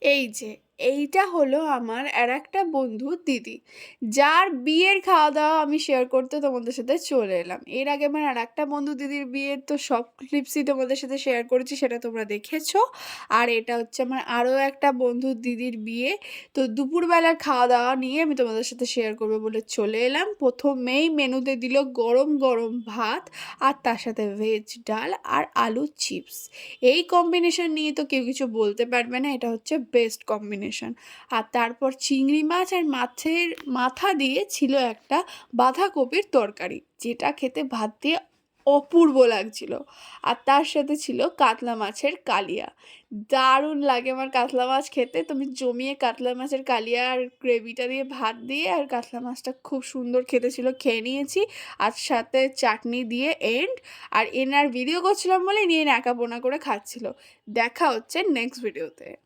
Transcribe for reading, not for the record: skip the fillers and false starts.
এই যে এইটা হলো আমার আরেকটা বন্ধুর দিদি, যার বিয়ের খাওয়া-দাওয়া আমি শেয়ার করতে তোমাদের সাথে চলে এলাম। এর আগে আমার আরেকটা বন্ধু দিদির বিয়ের তো সব ক্লিপসই তোমাদের সাথে শেয়ার করেছি, সেটা তোমরা দেখেছো। আর এটা হচ্ছে আমার আরও একটা বন্ধুর দিদির বিয়ে। তো দুপুরবেলার খাওয়া-দাওয়া নিয়ে আমি তোমাদের সাথে শেয়ার করবো বলে চলে এলাম। প্রথমেই মেনুতে দিল গরম, গরম ভাত আর তার সাথে ভেজ ডাল আর আলুর চিপস। এই কম্বিনেশন নিয়ে তো কেউ কিছু বলতে পারবে না, এটা হচ্ছে বেস্ট কম্বিনেশন। আর তারপর চিংড়ি মাছ আর মাছের মাথা দিয়ে ছিল একটা বাঁধাকপির তরকারি, যেটা খেতে ভাত দিয়ে অপূর্ব লাগছিল। আর তার সাথে ছিল কাতলা মাছের কালিয়া। দারুণ লাগে আমার কাতলা মাছ খেতে। তুমি জমিয়ে কাতলা মাছের কালিয়া আর গ্রেভিটা দিয়ে ভাত দিয়ে, আর কাতলা মাছটা খুব সুন্দর খেতে ছিল, খেয়ে নিয়েছি। আর সাথে চাটনি দিয়ে এন্ড। আর এনার ভিডিও করছিলাম বলে নিয়ে ন্যাকাবোনা করে খাচ্ছিল। দেখা হচ্ছে নেক্সট ভিডিওতে।